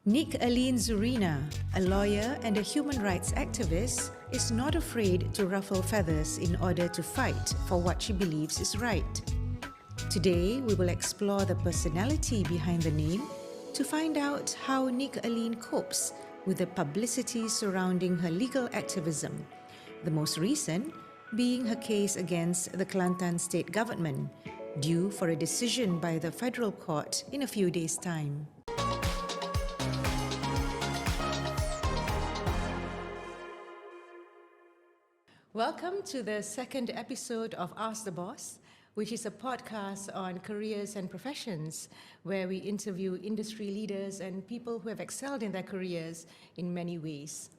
Nik Elin Zurina, a lawyer and a human rights activist, is not afraid to ruffle feathers in order to fight for what she believes is right. Today, we will explore the personality behind the name to find out how Nik Elin copes with the publicity surrounding her legal activism, the most recent being her case against the Kelantan state government, due for a decision by the federal court in a few days' time. Welcome to the second episode of Ask the Boss, which is a podcast on careers and professions, where we interview industry leaders and people who have excelled in their careers in many ways.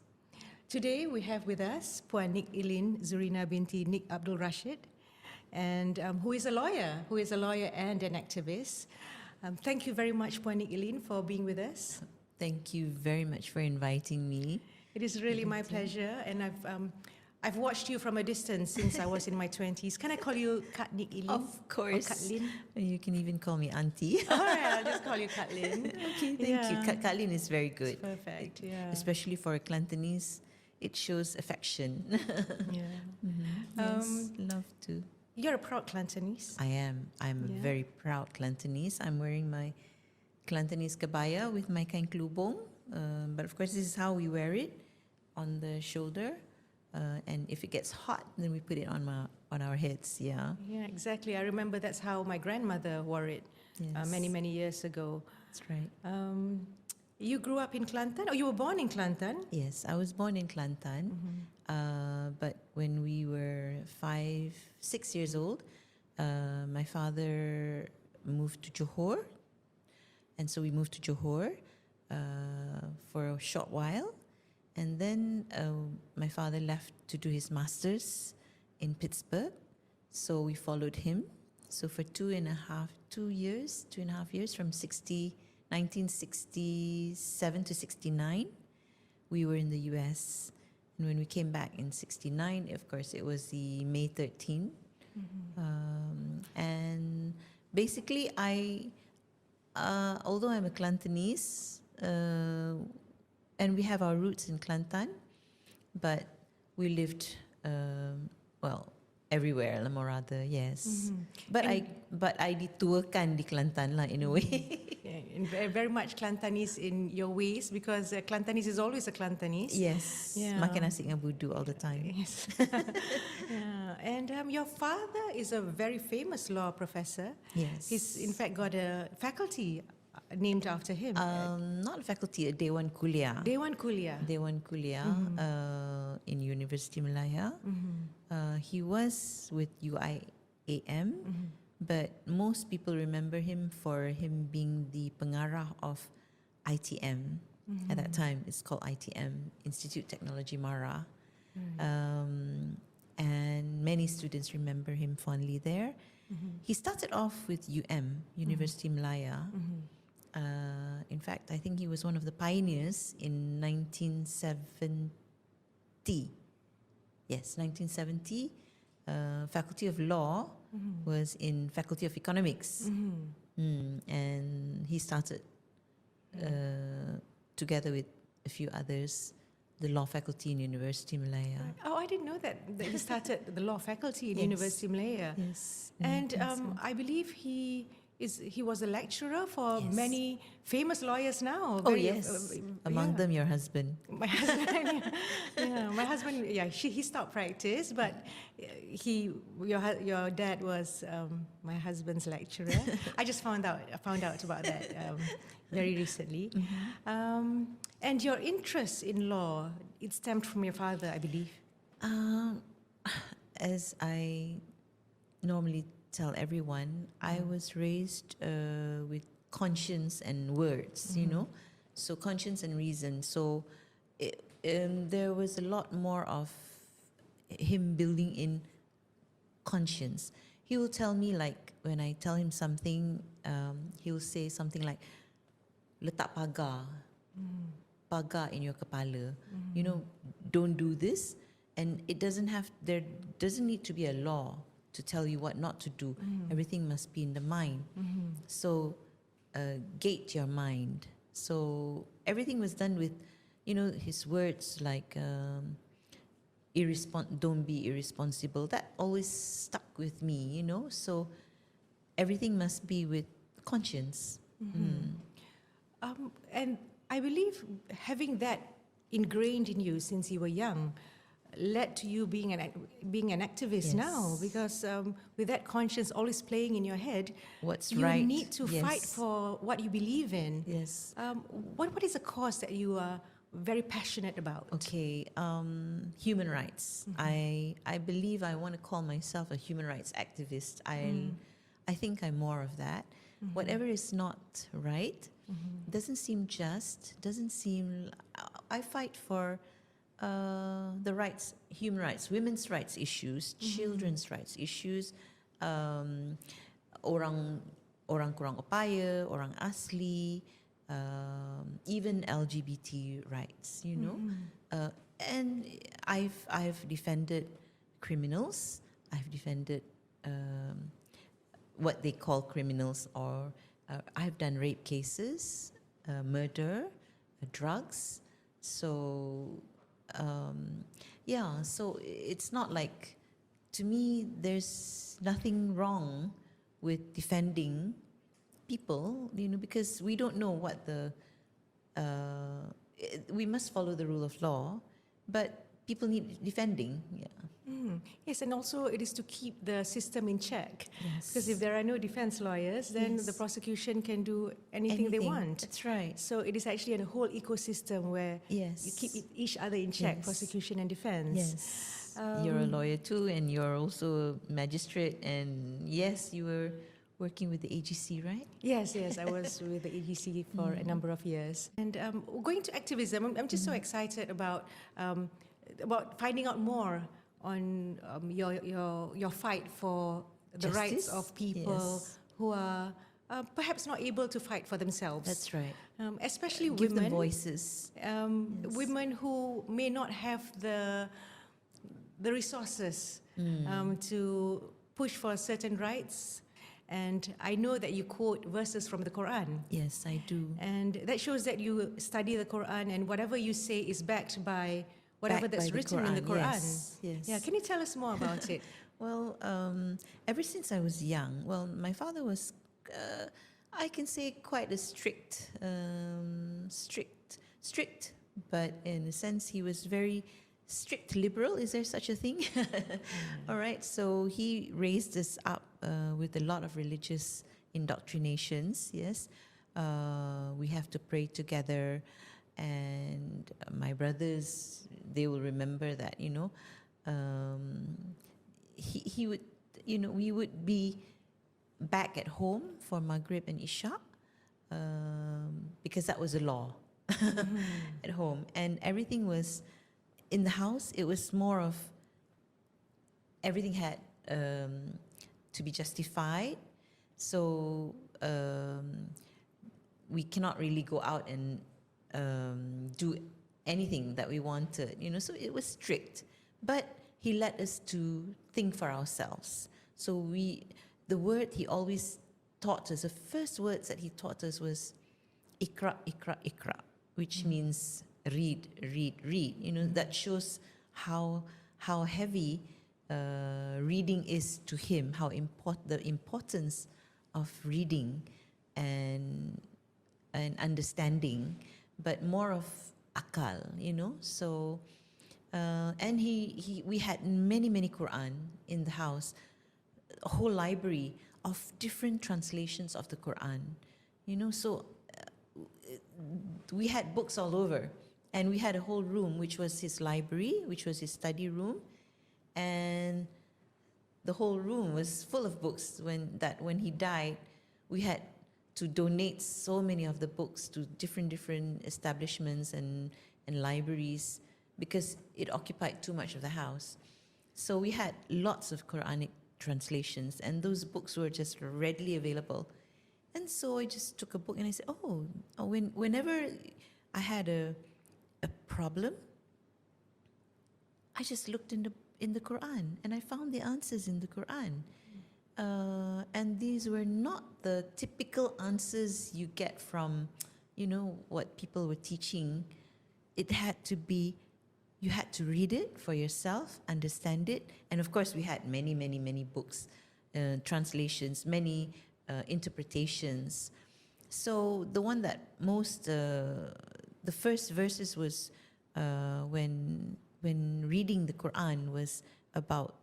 Today we have with us Puan Nik Elin Zurina binti Nik Abdul Rashid, and who is a lawyer and an activist. Thank you very much, Puan Nik Elin, for being with us. Thank you very much for inviting me. It is really my pleasure, and I've watched you from a distance since I was in my 20s. Can I call you Kat Nik Elin? Of course. Or Kat Lin? You can even call me Auntie. All right, I'll just call you Kat Lin. Okay, thank you. Kat Lin is very good. It's perfect, yeah. Especially for a Kelantanese, it shows affection. Yeah. Yes, love to. You're a proud Kelantanese. I am. I'm a very proud Kelantanese. I'm wearing my Kelantanese kebaya with my kain kelubong. But of course, this is how we wear it, on the shoulder. And if it gets hot, then we put it on our heads. Yeah. Yeah, exactly. I remember that's how my grandmother wore it many years ago. That's right. You grew up in Kelantan, or you were born in Kelantan? Yes, I was born in Kelantan. But when we were 5, 6 years old, my father moved to Johor, and so we moved to Johor for a short while. And then my father left to do his master's in Pittsburgh, so we followed him. So for 2.5 years, from 1967 to 69, we were in the US. And when we came back in 69, of course, it was the May 13. And basically, although I'm a Kelantanese, and we have our roots in Kelantan, but we lived, everywhere, more rather, yes. But I dituakan di Kelantan lah, in a way. And very much Kelantanese in your ways, because Kelantanese is always a Kelantanese. Yes, makan nasi dengan budu all the time. Yes. Yeah. And your father is a very famous law professor. Yes. He's in fact got a faculty named after him. Not a faculty, a Dewan Kuliah. Dewan Kuliah. In University Malaya. He was with UIAM, but most people remember him for him being the pengarah of ITM. At that time, it's called ITM, Institute Technology Mara. And many students remember him fondly there. He started off with University Malaya. In fact, I think he was one of the pioneers in 1970. Yes, 1970. Faculty of Law was in Faculty of Economics. And he started, together with a few others, the law faculty in University Malaya. Oh, I didn't know that he started the law faculty in University Malaya. Yes. And I believe he was a lecturer for many famous lawyers now. Among them your husband. My husband, my husband. He stopped practice, but your dad was my husband's lecturer. I just found out about that very recently. And your interest in law, it stemmed from your father, I believe. As I normally tell everyone, I was raised with conscience and words, so conscience and reason. So there was a lot more of him building in conscience. He will tell me, like, when I tell him something, he will say something like, letak pagar in your kepala. Don't do this. And there doesn't need to be a law to tell you what not to do. Everything must be in the mind. So gate your mind So everything was done with, his words like don't be irresponsible. That always stuck with me, So everything must be with conscience. And I believe having that ingrained in you since you were young led to you being an activist Yes. now, because with that conscience always playing in your head, What's you right? need to fight Yes. for what you believe in. Yes. What is a cause that you are very passionate about? Okay, human rights. I believe I want to call myself a human rights activist. I think I'm more of that. Whatever is not right, doesn't seem just, doesn't seem. I fight for the rights, human rights, women's rights issues, children's rights issues, orang kurang upaya, orang asli, even LGBT rights, and I've defended criminals. I've defended what they call criminals, or I've done rape cases, murder, drugs. So so it's not like, to me, there's nothing wrong with defending people, because we don't know what we must follow the rule of law, but people need defending. Yes, and also it is to keep the system in check. Yes. Because if there are no defense lawyers, then Yes. the prosecution can do anything they want. That's right. So it is actually a whole ecosystem where Yes. you keep each other in check, Yes. prosecution and defense. Yes. You're a lawyer too, and you're also a magistrate, and yes, you were working with the AGC, right? Yes, I was with the AGC for a number of years. And going to activism, I'm just so excited about finding out more on your fight for the rights Justice? of people Yes. who are perhaps not able to fight for themselves. That's right. Especially Give women. them voices. Yes. Women who may not have the resources to push for certain rights. And I know that you quote verses from the Quran. Yes, I do. And that shows that you study the Quran, and whatever you say is backed by whatever Backed that's by the written in the Quran, Quran. yes. Yeah, can you tell us more about it? Well, ever since I was young, my father was, I can say, quite a strict, but in a sense he was very strict liberal. Is there such a thing? All right, so he raised us up with a lot of religious indoctrinations. Yes, we have to pray together, and my brothers, they will remember that. He would, we would be back at home for Maghrib and Isha, because that was a law at home, and everything was in the house. It was more of everything had to be justified, so we cannot really go out and do anything that we wanted, so it was strict, but he let us to think for ourselves. So the word he always taught us, the first words that he taught us was ikra, ikra, ikra, which means read. That shows how heavy reading is to him, the importance of reading and understanding, but more of akal, so and we had many Quran in the house, a whole library of different translations of the Quran, so we had books all over, and we had a whole room which was his library, which was his study room, and the whole room was full of books. When he died, we had to donate so many of the books to different establishments and libraries, because it occupied too much of the house. So we had lots of Quranic translations, and those books were just readily available. And so I just took a book and I said, whenever I had a problem, I just looked in the Quran, and I found the answers in the Quran. And these were not the typical answers you get from, what people were teaching, it had to be, you had to read it for yourself, understand it. And of course, we had many, many, many books, translations, many interpretations. So the one that most, the first verses was when reading the Quran was about,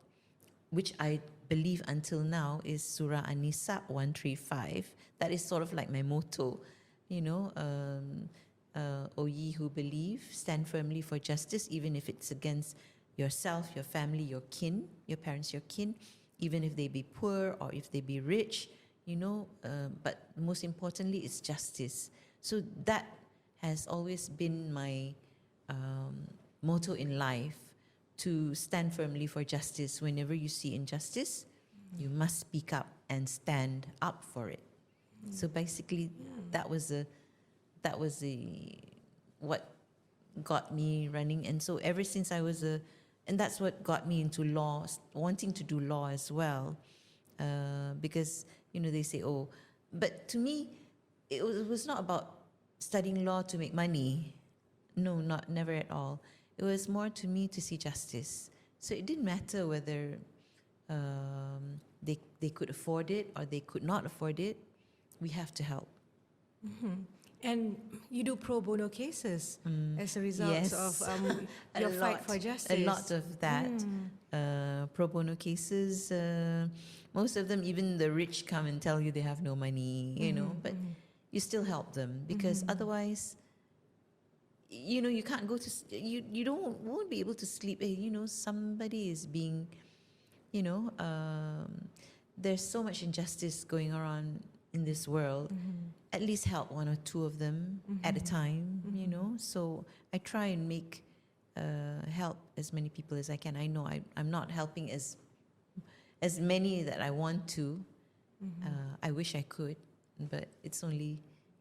which I believe until now is Surah An-Nisa 135. That is sort of like my motto, O ye who believe, stand firmly for justice, even if it's against yourself, your family, your kin, your parents, your kin, even if they be poor or if they be rich, but most importantly, it's justice. So that has always been my motto in life, to stand firmly for justice. Whenever you see injustice, you must speak up and stand up for it. So basically, that was what got me running. And so ever since I was and that's what got me into law, wanting to do law as well, because they say, oh, but to me, it was not about studying law to make money. No, never at all. It was more to me to see justice. So it didn't matter whether they could afford it or they could not afford it. We have to help. And you do pro bono cases as a result Yes. of your fight for justice. A lot of that. Pro bono cases, most of them, even the rich come and tell you they have no money, but you still help them, because otherwise, you can't go to, you won't be able to sleep. Somebody is being, there's so much injustice going around in this world. At least help one or two of them at a time, So I try and make help as many people as I can. I know I'm not helping as many that I want to. I wish I could, but it's only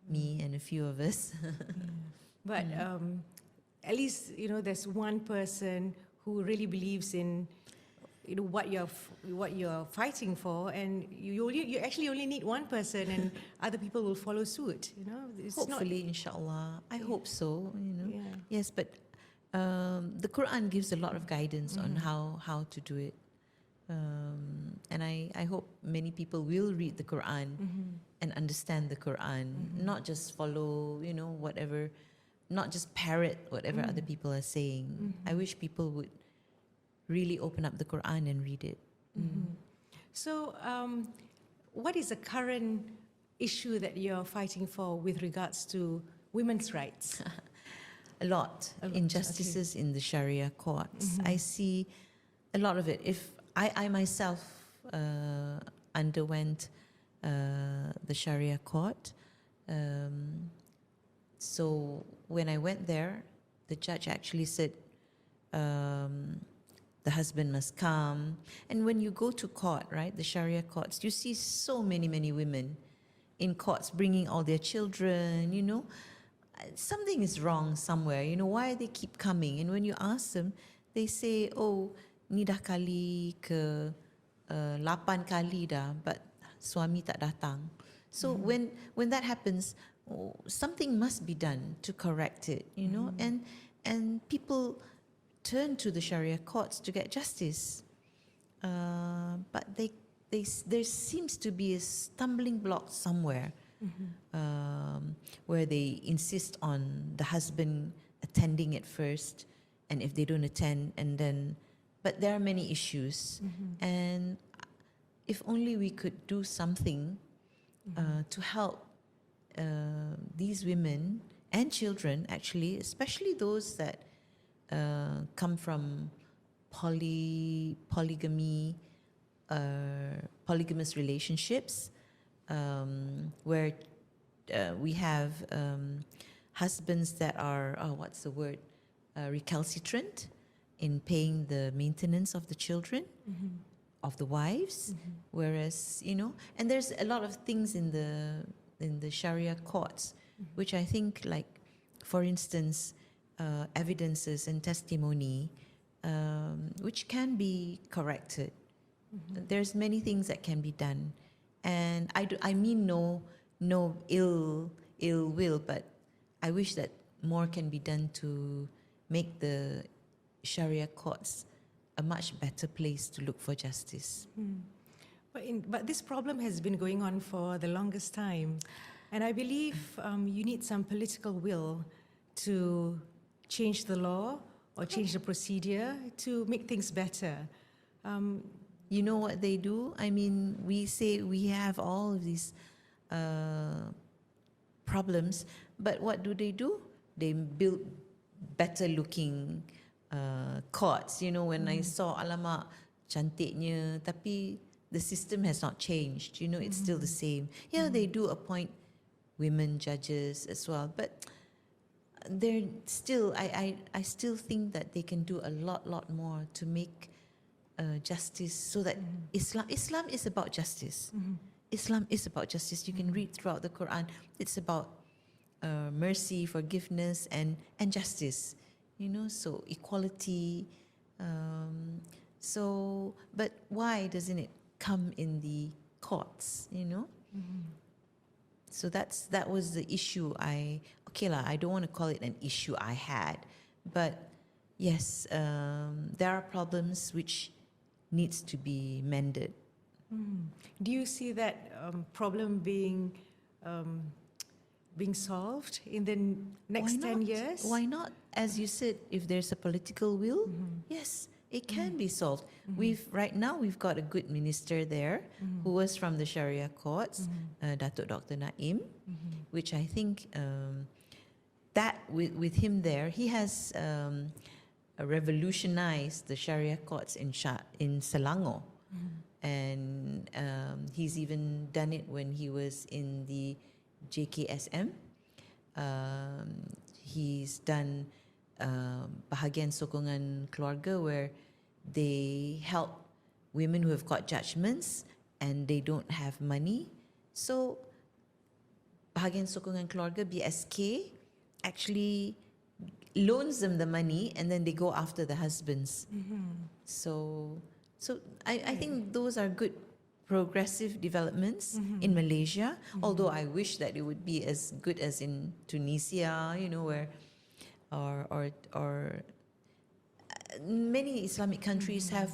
me and a few of us. But at least there's one person who really believes in what you're fighting for, and you actually only need one person, and other people will follow suit. It's Hopefully, inshallah, I hope so. Yeah. Yes, but the Quran gives a lot of guidance on how to do it, and I hope many people will read the Quran and understand the Quran, not just follow whatever, not just parrot whatever other people are saying. I wish people would really open up the Quran and read it. So, what is the current issue that you're fighting for with regards to women's rights? A lot. Injustices in the Shariah Courts. I see a lot of it. If I myself underwent the Shariah Court, so when I went there, the judge actually said, the husband must come. And when you go to court, right, the Sharia courts, you see so many women in courts bringing all their children, Something is wrong somewhere, why they keep coming. And when you ask them, they say, oh, ni dah kali ke 8 kali dah, but suami tak datang. So when that happens, something must be done to correct it, and people turn to the Sharia courts to get justice, but there seems to be a stumbling block somewhere, where they insist on the husband attending it first, and if they don't attend, and then, but there are many issues, and if only we could do something to help these women and children, actually, especially those that come from polygamy, polygamous relationships, where we have husbands that are, recalcitrant in paying the maintenance of the children, of the wives, whereas, and there's a lot of things in the Sharia courts, which I think, like, for instance, evidences and testimony, which can be corrected. There's many things that can be done, and I mean no ill will, but I wish that more can be done to make the Shariah Courts a much better place to look for justice. But this problem has been going on for the longest time. And I believe you need some political will to change the law or change the procedure to make things better. You know what they do? I mean, we say we have all of these problems, but what do? They build better looking courts. You know, when I saw alamak cantiknya, tapi the system has not changed. You know, it's still the same. Yeah, they do appoint women judges as well, but they're still. I still think that they can do a lot more to make justice, so that Islam is about justice. Islam is about justice. You can read throughout the Quran. It's about mercy, forgiveness, and justice. You know, so equality. But why doesn't it come in the courts? You know. So that was the issue. I don't want to call it an issue I had, but yes, there are problems which needs to be mended. Do you see that problem being solved in the next 10 years? Why not? As you said, if there's a political will, yes, it can be solved. Right now we've got a good minister there who was from the Shariah Courts, Datin Dr. Which I think that with him there, he has revolutionized the Shariah Courts in Selangor. And he's even done it when he was in the JKSM. He's done bahagian sokongan keluarga, where they help women who have got judgments and they don't have money. So bahagian sokongan keluarga, BSK, actually loans them the money and then they go after the husbands. So I think those are good progressive developments in Malaysia, although I wish that it would be as good as in Tunisia, you know, where or many Islamic countries have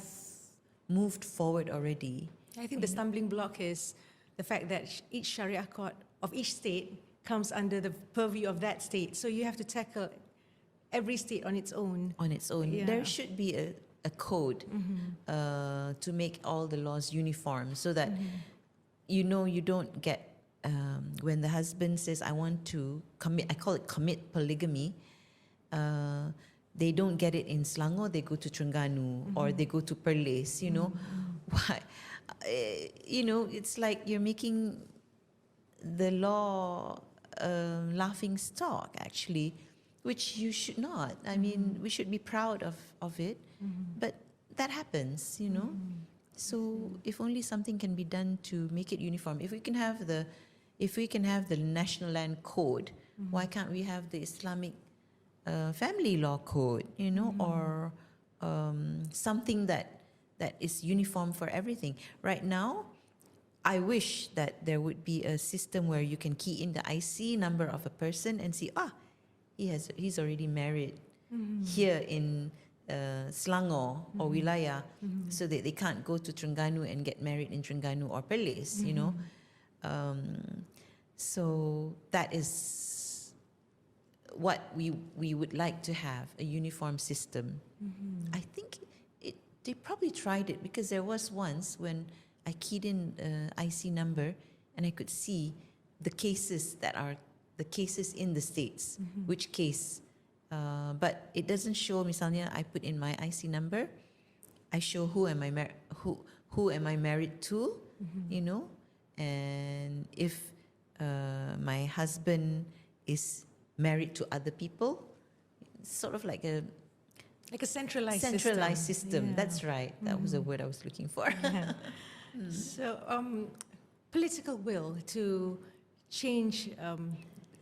moved forward already. I think the stumbling block is the fact that each Shariah court of each state comes under the purview of that state. So you have to tackle every state on its own. Yeah. There should be a code to make all the laws uniform, so that you know, you don't get when the husband says, I want to commit, I call it commit polygamy, they don't get it in Selangor, they go to Terengganu or they go to Perlis, you know. Why? You know, it's like you're making the law laughing stock, actually, which you should not. I mean, we should be proud of it, but that happens, you know. So if only something can be done to make it uniform. If we can have the National Land Code, why can't we have the Islamic family law code, you know, or something that is uniform for everything? Right now, I wish that there would be a system where you can key in the IC number of a person and see, he's already married here in Selangor or Wilayah, so that they can't go to Terengganu and get married in Terengganu or Perlis, you know. So that is what we would like to have, a uniform system. I think they probably tried it, because there was once when I keyed in IC number and I could see the cases that are the cases in the States, which case. But it doesn't show, misalnya, I put in my IC number, I show who am I married to, you know, and if my husband is married to other people, it's sort of like a centralized system. Yeah. That's right. That was the word I was looking for. So, political will to change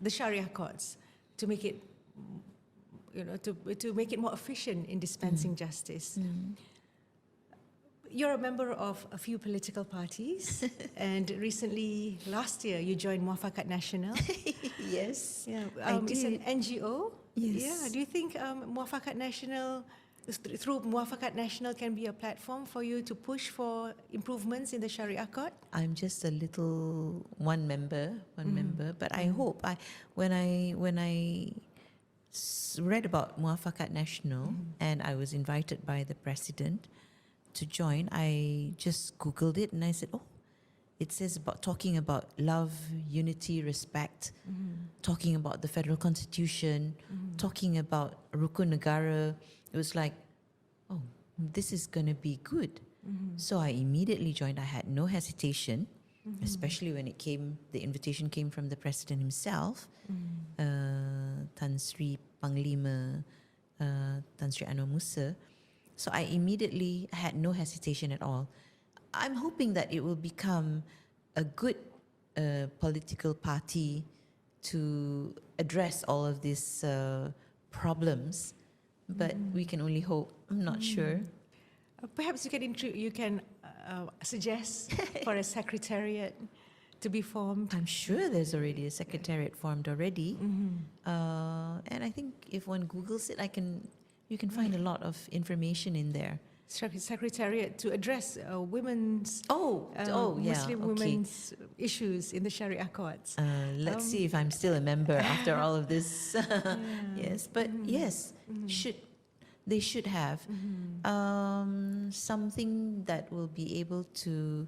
the Sharia courts to make it, you know, to make it more efficient in dispensing justice. you're a member of a few political parties, and recently, last year, you joined Muafakat Nasional. Yes, Yeah, I it's an did. NGO. Yes. Yeah. Do you think Muafakat Nasional, through Muafakat Nasional, can be a platform for you to push for improvements in the Shariah Court? I'm just a little one member, but I hope when I read about Muafakat Nasional and I was invited by the president to join, I just Googled it and I said, oh, it says about talking about love, unity, respect, talking about the federal constitution, talking about Rukun Negara. It was like, oh, this is going to be good. So I immediately joined. I had no hesitation, especially when the invitation came from the president himself, Tan Sri Panglima, Tan Sri Anwar Musa. So I immediately had no hesitation at all. I'm hoping that it will become a good political party to address all of these problems, but we can only hope. I'm not sure. Perhaps you can suggest for a secretariat to be formed. I'm sure there's already a secretariat formed already, and I think if one Googles it, you can find a lot of information in there. Secretariat to address women's Muslim women's issues in the Sharia courts. Let's see if I'm still a member after all of this. Yes, but yes, they should have something that will be able to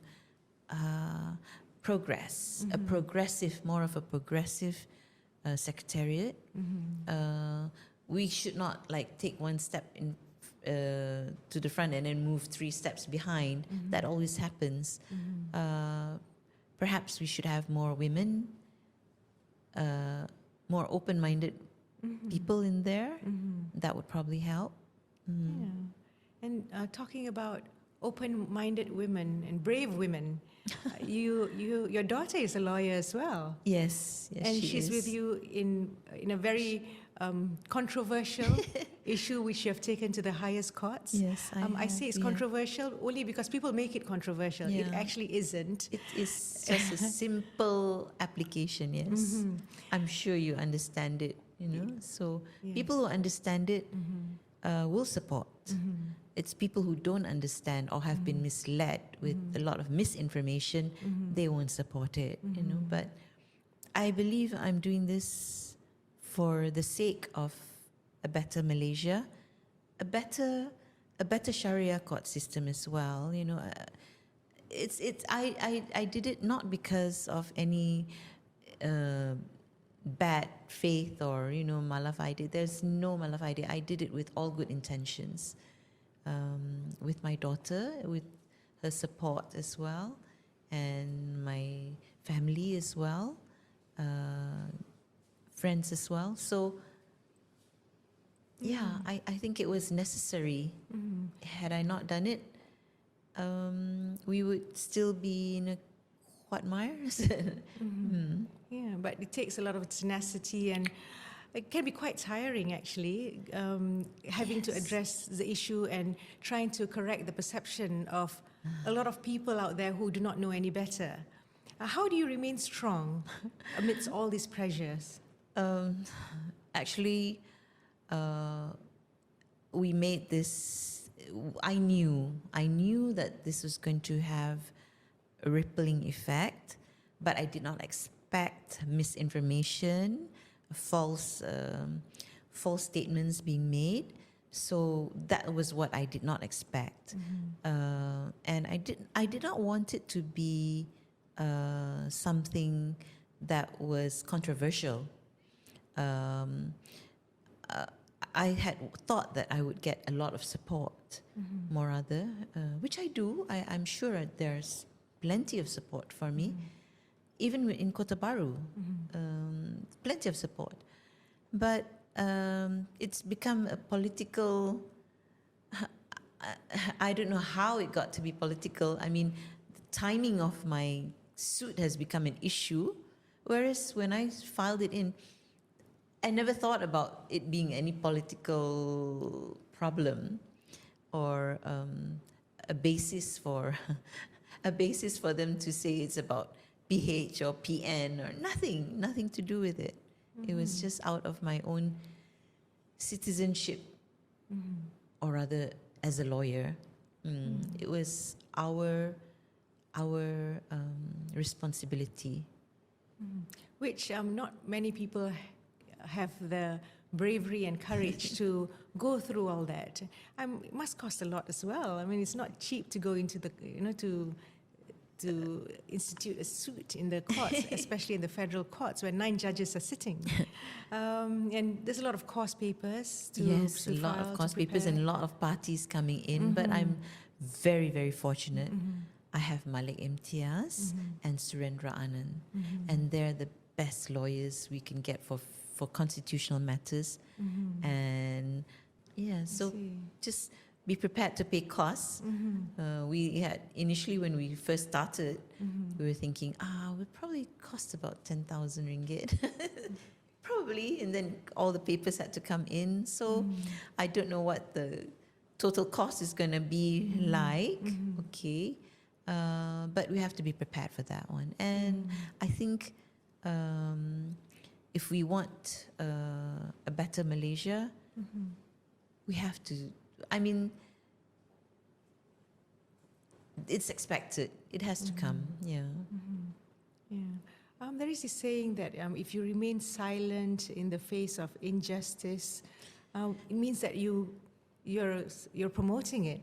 progress, more of a progressive secretariat. We should not like take one step to the front and then move 3 steps behind. That always happens. Perhaps we should have more women, more open-minded people in there. That would probably help. Yeah. And talking about open-minded women and brave women, your daughter is a lawyer as well. Yes, and she's with you in a very controversial issue which you have taken to the highest courts. Yes, I say it's controversial only because people make it controversial. It actually isn't. It is just a simple application, yes. I'm sure you understand it, So people who understand it will support. It's people who don't understand or have been misled with a lot of misinformation, they won't support it, But I believe I'm doing this for the sake of a better Malaysia, a better Sharia court system as well. I did it not because of any bad faith or malafide. There's no malafide. I did it with all good intentions, with my daughter, with her support as well, and my family as well. Friends as well. So, I think it was necessary. Had I not done it, we would still be in a quagmire. Yeah, but it takes a lot of tenacity and it can be quite tiring actually, having to address the issue and trying to correct the perception of a lot of people out there who do not know any better. How do you remain strong amidst all these pressures? Actually, we made this. I knew that this was going to have a rippling effect, but I did not expect misinformation, false statements being made. So that was what I did not expect, and I did not want it to be something that was controversial. I had thought that I would get a lot of support, more rather, which I do. I'm sure there's plenty of support for me, even in Kota Baru, plenty of support. But it's become a political. I don't know how it got to be political. I mean, the timing of my suit has become an issue, whereas when I filed it in, I never thought about it being any political problem or a basis for a basis for them to say it's about PH or PN or nothing to do with it. It was just out of my own citizenship, or rather, as a lawyer, it was our responsibility. Which not many people have the bravery and courage to go through all that. It must cost a lot as well. I mean, it's not cheap to go into the, to institute a suit in the courts, especially in the federal courts where 9 judges are sitting. And there's a lot of course papers to Yes, to a lot file, of to course papers prepare. and a lot of parties coming in, but I'm very, very fortunate. I have Malik Imtiaz and Surendra Anand, and they're the best lawyers we can get for constitutional matters. And yeah, so just be prepared to pay costs. We had initially, when we first started, we were thinking, it would probably cost about 10,000 ringgit. Probably, and then all the papers had to come in. So I don't know what the total cost is going to be like. Okay, but we have to be prepared for that one. And I think if we want a better Malaysia, we have to. I mean, it's expected. It has to come. Yeah. Yeah. There is this saying that if you remain silent in the face of injustice, it means that you're promoting it.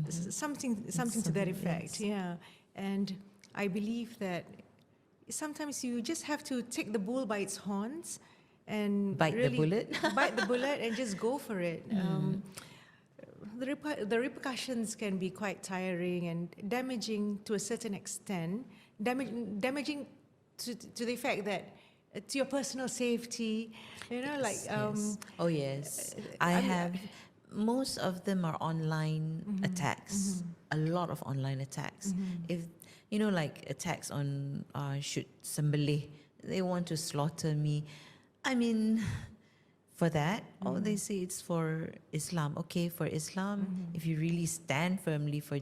Something to that effect. Yes. Yeah. And I believe that sometimes you just have to take the bull by its horns and Bite the bullet. bite the bullet and just go for it. The repercussions can be quite tiring and damaging to a certain extent. Damaging to the effect that to your personal safety, Yes. Oh yes, most of them are online attacks. A lot of online attacks. If like attacks on should sembelih, they want to slaughter me. I mean, for that, they say it's for Islam. Okay, for Islam, if you really stand firmly for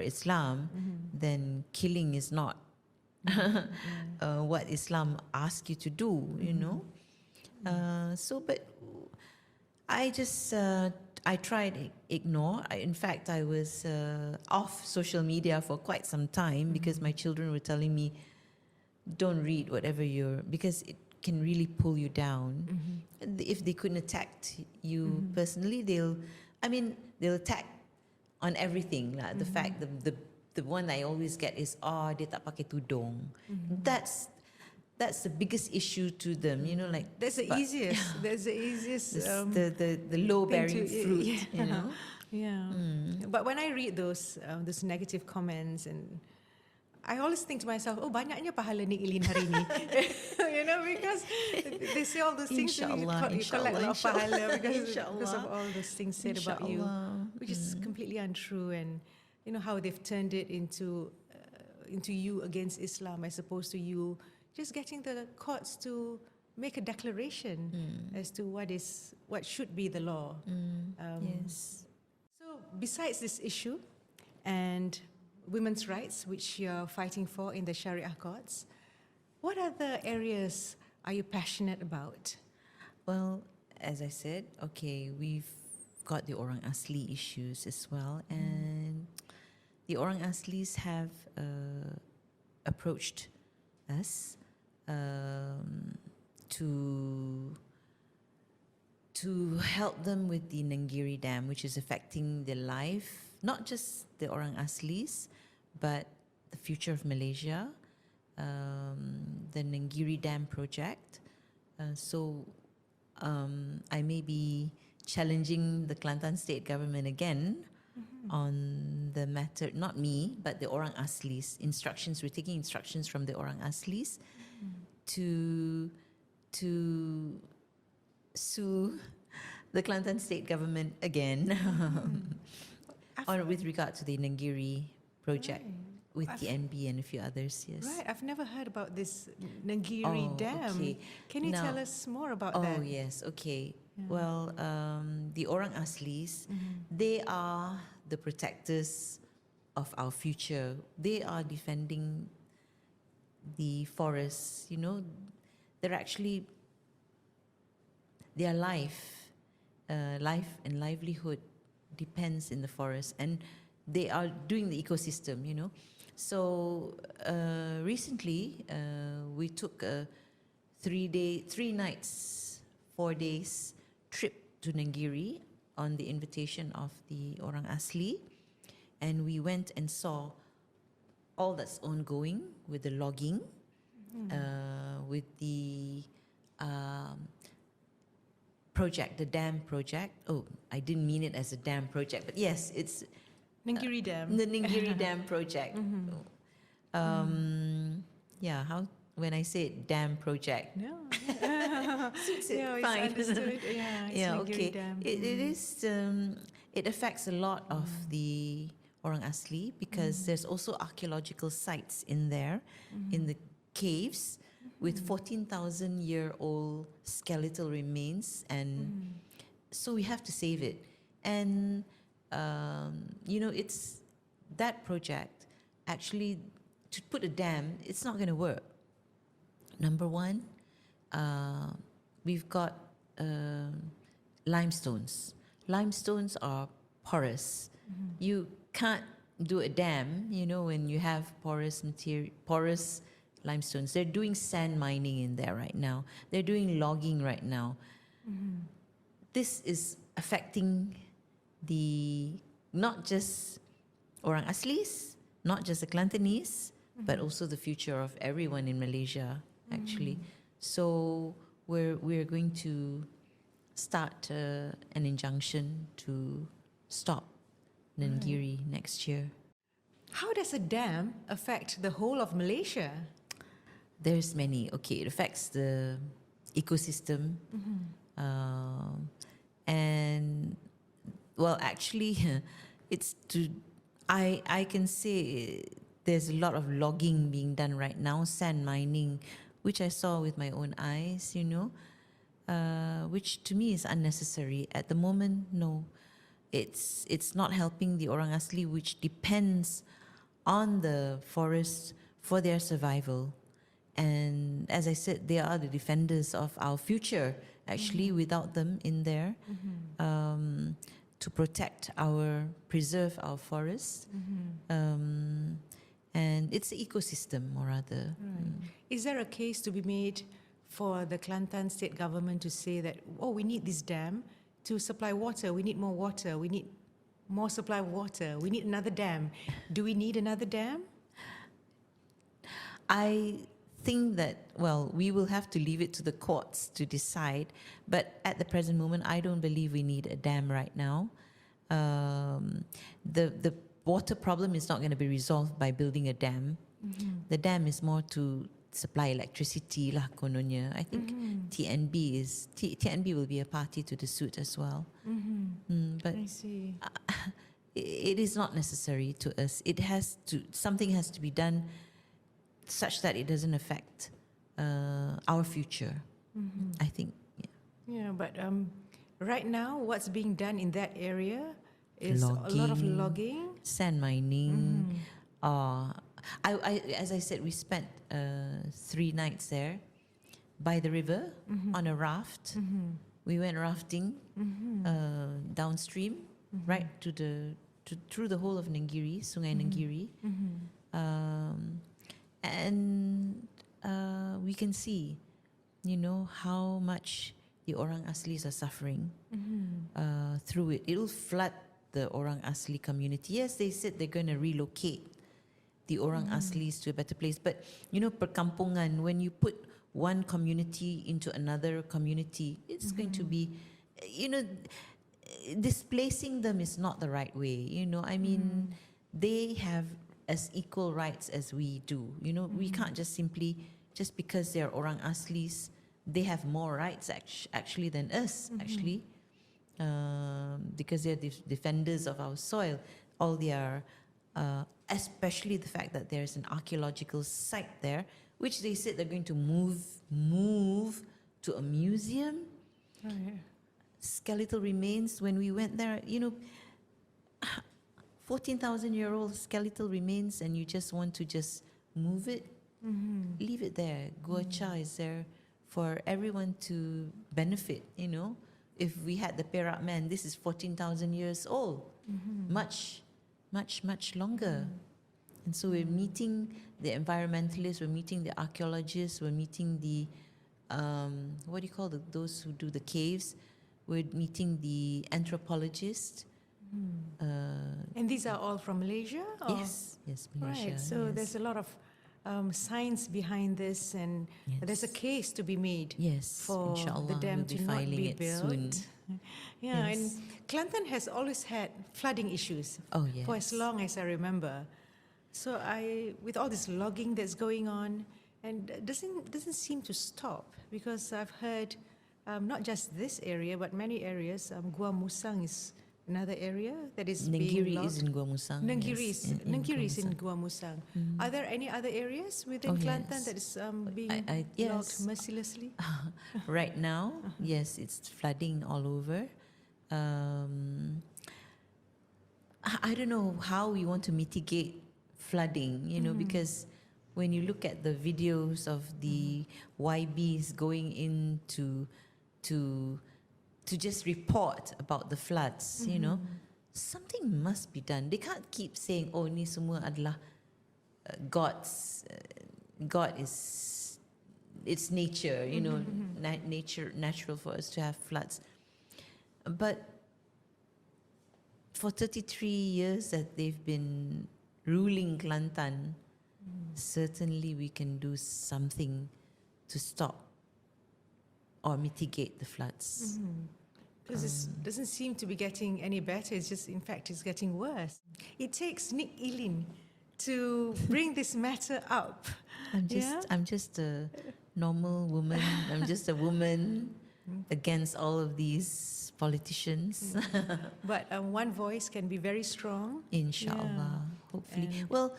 Islam, then killing is not what Islam asks you to do, but I tried ignore. In fact, I was off social media for quite some time because my children were telling me, don't read whatever because it can really pull you down. If they couldn't attack you personally, they'll attack on everything. Like the fact, the one I always get is, dia tak pakai tudung. That's the biggest issue to them, like that's the easiest. That's the easiest. The low bearing fruit, Yeah. But when I read those negative comments, and I always think to myself, banyaknya pahala Nik Elin hari ni, because they say all those things, and you collect a lot of pahala because of all those things said about you, which is completely untrue, and how they've turned it into you against Islam, as opposed to you just getting the courts to make a declaration as to what should be the law. Yes. So besides this issue and women's rights, which you're fighting for in the Shariah Courts, what other areas are you passionate about? Well, as I said, we've got the Orang Asli issues as well, and the Orang Aslis have approached us to help them with the Nenggiri Dam, which is affecting their life, not just the Orang Aslis, but the future of Malaysia, the Nenggiri Dam project. So I may be challenging the Kelantan state government again on the matter, not me, but the Orang Aslis. We're taking instructions from the Orang Aslis to sue the Kelantan state government again with regard to the Nenggiri project with the NB and a few others. Yes. Right, I've never heard about this Nenggiri Dam. Okay. Can you tell us more about that? Oh yes, okay. Yeah. Well, the Orang Aslis, they are the protectors of our future. They are defending the forests, you know. They're actually, their life and livelihood depends in the forest, and they are doing the ecosystem, you know. So recently we took a 3 nights, 4 days trip to Nenggiri on the invitation of the Orang Asli, and we went and saw all that's ongoing with the logging, with the project, the dam project. Oh, I didn't mean it as a dam project, but yes, it's Nenggiri Dam. the Nenggiri Dam project. Yeah, how when I say dam project, No. suits it Yeah, it's fine. understood. Yeah, it's Yeah, Nenggiri okay. Dam. It is. It affects a lot of the Orang Asli because there's also archaeological sites in there, in the caves, with 14,000-year-old skeletal remains, and so we have to save it. And you know, it's that project actually to put a dam. It's not going to work. Number one, we've got limestones. Limestones are porous. You can't do a dam, you know, when you have porous material, porous limestones. They're doing sand mining in there right now. They're doing logging right now. This is affecting the not just Orang Aslis, not just the Kelantanese, but also the future of everyone in Malaysia, actually. So we're going to start an injunction to stop Nenggiri next year. How does a dam affect the whole of Malaysia? There's many. Okay, it affects the ecosystem, and well, actually, it's to. I can say there's a lot of logging being done right now, sand mining, which I saw with my own eyes. You know, which to me is unnecessary at the moment. No, it's not helping the Orang Asli, which depends on the forest for their survival. And as I said, they are the defenders of our future, actually, without them in there, to protect preserve our forests. And it's an ecosystem, or rather. Is there a case to be made for the Kelantan state government to say that, oh, we need this dam to supply water, we need more water, we need more supply of water, we need another dam. Do we need another dam? I think that, well, we will have to leave it to the courts to decide. But at the present moment, I don't believe we need a dam right now. The water problem is not going to be resolved by building a dam. The dam is more to supply electricity lah kononnya. I think TNB will be a party to the suit as well. But I see. it is not necessary to us. Something has to be done such that it doesn't affect our future. I think. Yeah, but right now, what's being done in that area is a lot of logging, sand mining. As I said, we spent 3 nights there by the river on a raft. We went rafting downstream, right through the whole of Nenggiri, Sungai Nenggiri, and we can see, you know, how much the Orang Aslis are suffering through it. It will flood the Orang Asli community. Yes, they said they're going to relocate the Orang Aslis to a better place. But, you know, perkampungan, when you put one community into another community, it's going to be, you know, displacing them is not the right way. You know, I mean, they have as equal rights as we do. You know, we can't just simply, just because they're Orang Aslis, they have more rights actually than us, actually. Because they're defenders of our soil. All their, especially the fact that there's an archaeological site there, which they said they're going to move to a museum. Skeletal remains. When we went there, you know, 14,000-year-old skeletal remains and you just want to just move it, leave it there. Gocha is there for everyone to benefit, you know. If we had the Perak Man, this is 14,000 years old, much longer. And so we're meeting the environmentalists, we're meeting the archaeologists, we're meeting the, what do you call those who do the caves? We're meeting the anthropologists. And these are all from Malaysia? Or? Yes, Malaysia. Right, so yes. there's a lot of science behind this, and there's a case to be made for Inshallah, the dam we'll to be not filing be it built. soon. Yeah, Yes. and Kelantan has always had flooding issues Oh, yes. for as long as I remember. So with all this logging that's going on, and it doesn't seem to stop, because I've heard not just this area but many areas. Gua Musang is another area that is Nenggiri being logged. is in Gua Musang. Nenggiri yes, is in Gua Musang. Are there any other areas within Oh, Kelantan yes. that is being yes. logged mercilessly? Right now, yes, it's flooding all over. I don't know how we want to mitigate flooding, you know, because when you look at the videos of the YBs going in to just report about the floods, you know, something must be done. They can't keep saying, oh, ni semua adalah God is, it's nature, you know, natural for us to have floods. But for 33 years that they've been ruling Kelantan, certainly we can do something to stop or mitigate the floods. Because it doesn't seem to be getting any better. It's just, in fact, it's getting worse. It takes Nik Elin to bring this matter up. I'm just a normal woman. I'm just a woman against all of these politicians. But one voice can be very strong. Inshallah, hopefully. And Well,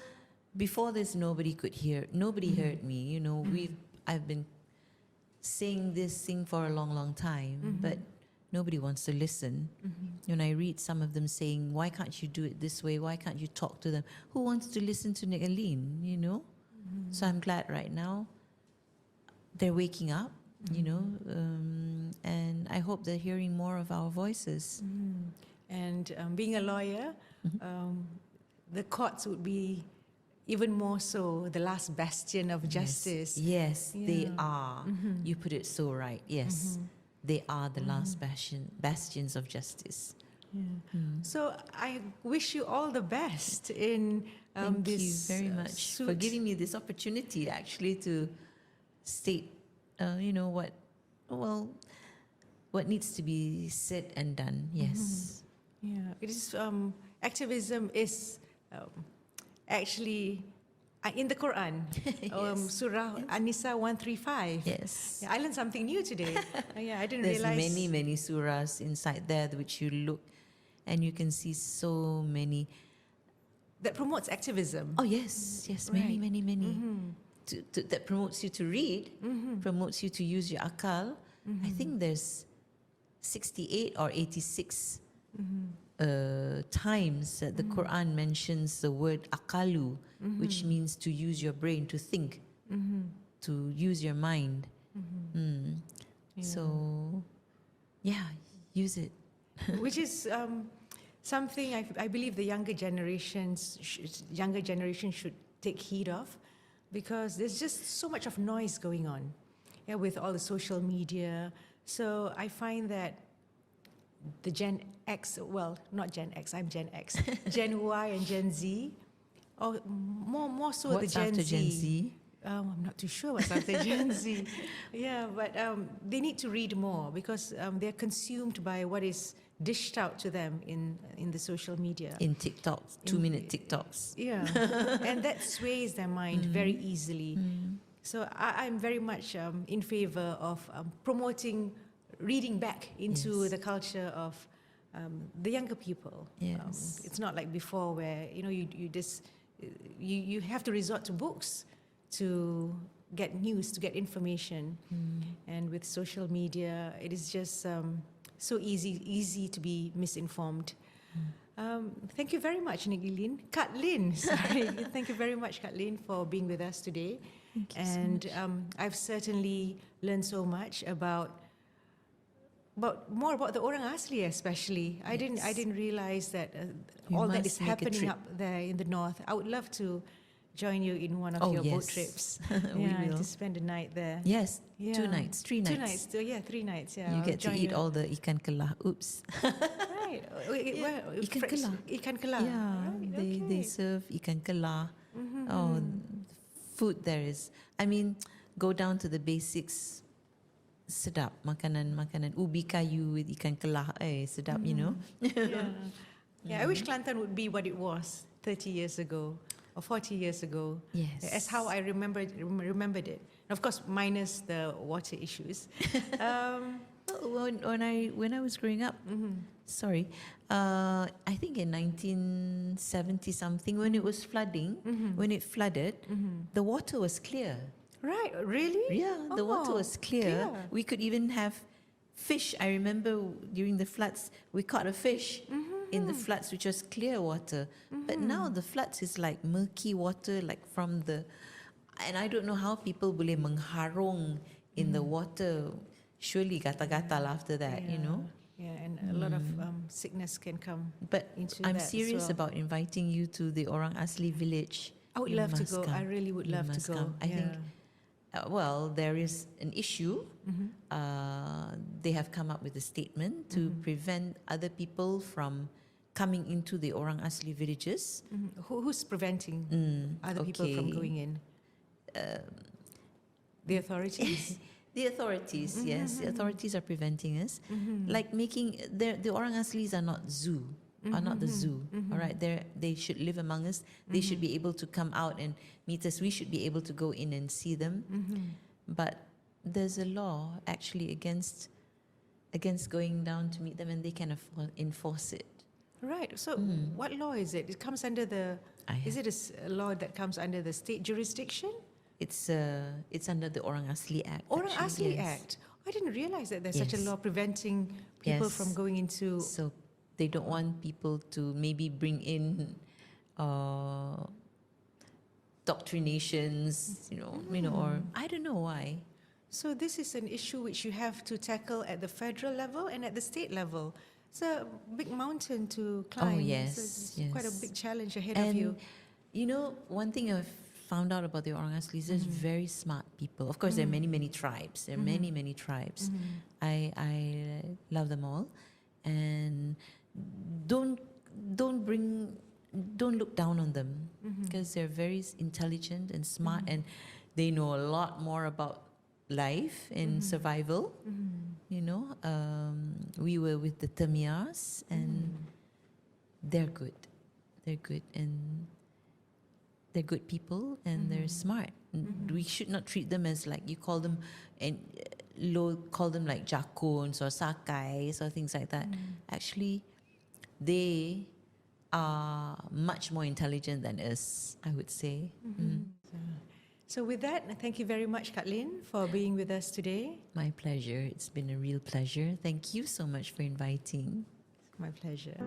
before this, nobody heard me. You know, I've been saying this thing for a long time, but nobody wants to listen. When I read some of them saying, why can't you do it this way? Why can't you talk to them? Who wants to listen to Nik Elin, you know? So I'm glad right now they're waking up, you know, and I hope they're hearing more of our voices. And being a lawyer, the courts would be even more so the last bastion of justice. Yes, they Yeah. are. You put it so right. Yes, they are the last bastions of justice. So I wish you all the best in Thank this you very much for suit. giving me this opportunity actually to state, you know, what needs to be said and done. Yes. Yeah, it is. Activism is actually in the Quran, Yes. Surah An-Nisa 135. Yes. Yeah, I learned something new today. Yeah, I didn't There's realize. many surahs inside there which you look and you can see so many. That promotes activism. Oh yes, Right. many. That promotes you to read, promotes you to use your akal. I think there's 68 or 86 times that the Quran mentions the word akalu, which means to use your brain, to think, to use your mind. So, yeah, use it. Which is something I believe the younger generation should take heed of, because there's just so much of noise going on, with all the social media. So I find that the Gen X, well, not Gen X, I'm Gen X, Gen Y and Gen Z, or more so What's the Gen after Z. Gen Z? I'm not too sure what's after Gen Z. Yeah, but they need to read more, because they're consumed by what is dished out to them in the social media. In TikToks, 2-minute TikToks. Yeah, and that sways their mind very easily. So I'm very much in favor of promoting reading back into the culture of the younger people. Yes. It's not like before, where you have to resort to books to get news, to get information, and with social media, it is just so easy to be misinformed. Thank you very much, Nik Elin. Kat Lin, sorry. Thank you very much, Kat Lin, for being with us today. Thank you And so much. I've certainly learned so much about more about the orang asli, especially. I didn't realize that You all that must is make a happening trip. up there in the north. I would love to join you in one of Oh, your boat yes. trips. We Yeah, will. to spend the night there. Yes, Yeah. 2 nights, 3 nights. 2 nights. 3 nights. Yeah, You I'll get to join eat you. all the ikan kelah. Oops. Right. Ikan kelah. Ikan kelah. Yeah, Right, they okay. serve ikan kelah. Mhm. Oh, food there is. I mean, go down to the basics. Sedap makanan ubi kayu with ikan kelah. Sedap, you know. Yeah. Yeah, I wish Kelantan would be what it was 30 years ago or 40 years ago. Yes. As how I remembered it. And of course, minus the water issues. When I was growing up, sorry, I think in 1970 something, when it was flooding, when it flooded, the water was clear. Right, really? Yeah, the water Oh, was clear. We could even have fish. I remember during the floods, we caught a fish in the floods, which was clear water. But now the floods is like murky water, like from the, and I don't know how people boleh mengharung in the water. Surely gatal-gatal after that, you know. Yeah, and a lot of sickness can come. But Into I'm that as serious well. about inviting you to the Orang Asli village. I would You love to must go. come. I really would You love to must go. come. I think, well, there is an issue. They have come up with a statement to prevent other people from coming into the Orang Asli villages. Who's preventing other people from okay. going in? The authorities? The authorities, yes, the authorities are preventing us, like making the Orang Aslis are not zoo, are not the zoo. All right, they should live among us. They should be able to come out and meet us. We should be able to go in and see them. But there's a law actually against going down to meet them, and they can enforce it. Right. So, what law is it? It comes under the. Is it a law that comes under the state jurisdiction? It's under the Orang Asli Act. Orang actually, Asli yes. Act. I didn't realize that there's such a Yes. law preventing people Yes. from going into. So they don't want people to maybe bring in doctrinations, you know, or I don't know why. So this is an issue which you have to tackle at the federal level and at the state level. It's a big mountain to climb. yes, So it's yes. quite a big challenge ahead of you. You know, one thing I've found out about the Orang Aslis, there's very smart people. Of course, there are many tribes. There are many tribes. I love them all, and don't look down on them because they're very intelligent and smart, and they know a lot more about life and survival. You know, we were with the Tamias, and they're good. They're good, and they're good people, and they're smart. We should not treat them as like you call them, and call them like jakuns or sakais or things like that. Actually, they are much more intelligent than us, I would say. So with that, thank you very much, Katlin, for being with us today. My pleasure. It's been a real pleasure. Thank you so much for inviting. My pleasure.